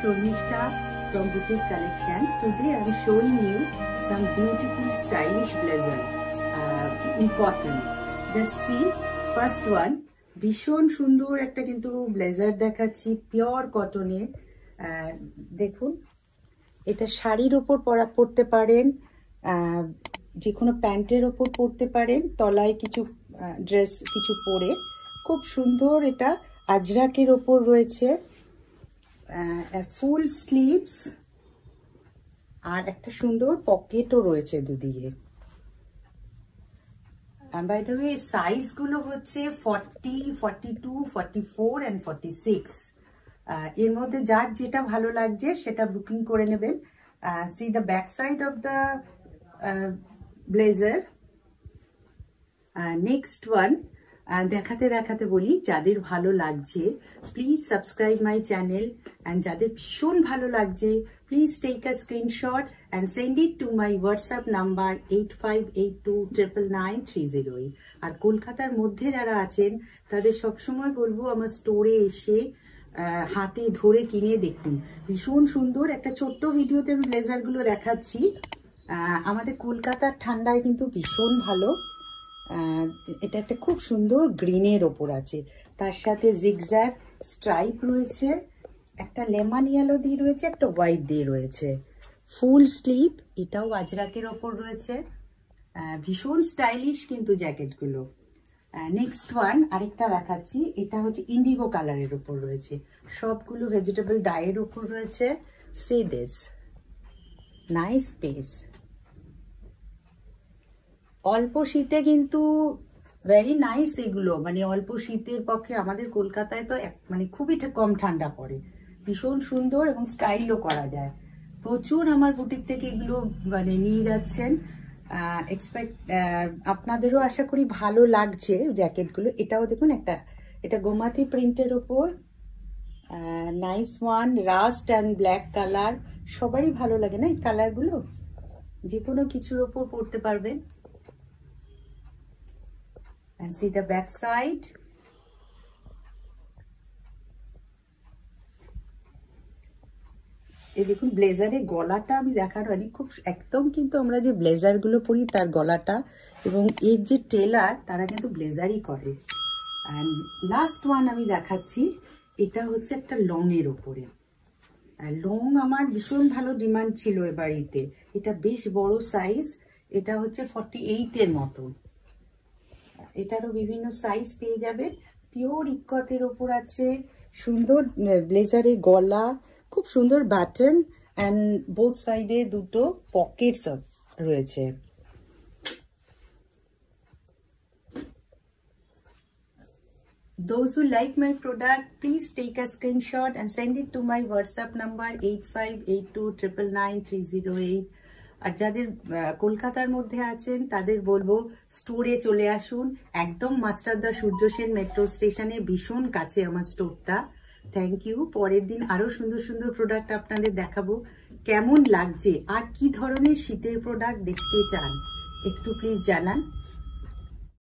Shormishta from Boutique Collection. Today I am showing you some beautiful stylish blazer in cotton. Just see first one. ভীষণ সুন্দর একটা কিন্তু blazer দেখাচ্ছি pure কটনের। দেখুন এটা শাড়ির ওপর পরতে পারেন, যে কোনো প্যান্টের ওপর পরতে পারেন, তলায় কিছু ড্রেস কিছু পরে খুব সুন্দর। এটা আজরাকের ওপর রয়েছে, ফুল স্লিভস আর একটা সুন্দর পকেটও রয়েছে দুদিকে। বাই দ্য ওয়ে সাইজ গুলো হচ্ছে 40, 42, 44 and 46। এর মধ্যে যার যেটা ভালো লাগছে সেটা বুকিং করে নেবেন। See the back side of the blazer. Next one দেখাতে দেখাতে বলি, যাদের ভালো লাগছে please subscribe my channel, and যাদের ভীষণ ভালো লাগছে please take a screenshot and send it to my WhatsApp number 8582999308। আর কলকাতার মধ্যে যারা আছেন তাদের সবসময় বলবো আমার স্টোরে এসে হাতে ধরে কিনে দেখুন। ভীষণ সুন্দর একটা ছোট্ট ভিডিওতে আমি ব্লেজারগুলো দেখাচ্ছি। আমাদের কলকাতার ঠান্ডায় কিন্তু ভীষণ ভালো। এটা একটা খুব সুন্দর গ্রিনের ওপর আছে, তার সাথে জিগজ্যাগ স্ট্রাইপ রয়েছে, একটা লেমন ইয়েলো দিয়ে রয়েছে, একটা হোয়াইট দিয়ে রয়েছে, ফুল স্লিভ। এটাও আজরাকের ওপর রয়েছে। ভীষণ স্টাইলিশ কিন্তু জ্যাকেটগুলো। নেক্সট ওয়ান আরেকটা দেখাচ্ছি, এটা হচ্ছে ইন্ডিগো কালারের ওপর রয়েছে, সবগুলো ভেজিটেবল ডাইয়ের ওপর রয়েছে। C this nice piece. অল্প শীতে কিন্তু ভেরি নাইস এগুলো, মানে অল্প শীতের পক্ষে আমাদের কলকাতায় তো মানে খুবই কম ঠান্ডা পড়ে, ভীষণ সুন্দর এবং স্টাইলও করা যায়। প্রচুর আমার বুটিক থেকে এগুলো মানে নিয়ে যাচ্ছেন। আপনাদেরও আশা করি ভালো লাগছে জ্যাকেটগুলো। এটাও দেখুন একটা, এটা গোমাতি প্রিন্টের ওপর, nice one, rust and black colour. সবারই ভালো লাগে না এই কালারগুলো, যে কোনো কিছুর ওপর পরতে পারবেন। And see the back side. এই দেখুন ব্লেজারের গলাটা আমি দেখার অনেক খুব একদম কিন্তু আমরা যে ব্লেজার গুলো পরি তার গলাটা এবং এর যে টেলার তারা কিন্তু ব্লেজারই করে। অ্যান্ড লাস্ট ওয়ান আমি দেখাচ্ছি, এটা হচ্ছে একটা লং এর ওপরে। লং আমার ভীষণ ভালো ডিমান্ড ছিল এ বাড়িতে। এটা বেশ বড় সাইজ, এটা হচ্ছে 48 এর মতো। এটারও বিভিন্ন সাইজ পেয়ে যাবেন। পিওর ইক্কতের ওপর আছে, সুন্দর ব্লেজারের গলা, খুব সুন্দর বাটন, অ্যান্ড বোথ সাইডে দুটো পকেটস রয়েছে। Those who like my product, please take a screenshot and send it to my WhatsApp number 8582999308। আর যাদের কলকাতার মধ্যে আছেন তাদের বলবো স্টোরে চলে আসুন, একদম মাস্টারদা সূর্য সেন মেট্রো স্টেশনে ভীষণ কাছে আমার স্টোরটা। Thank you. পরের দিন আরো সুন্দর সুন্দর প্রোডাক্ট আপনাদের দেখাবো। কেমন লাগছে আর কি ধরনের শীতের প্রোডাক্ট দেখতে চান একটু প্লিজ জানান।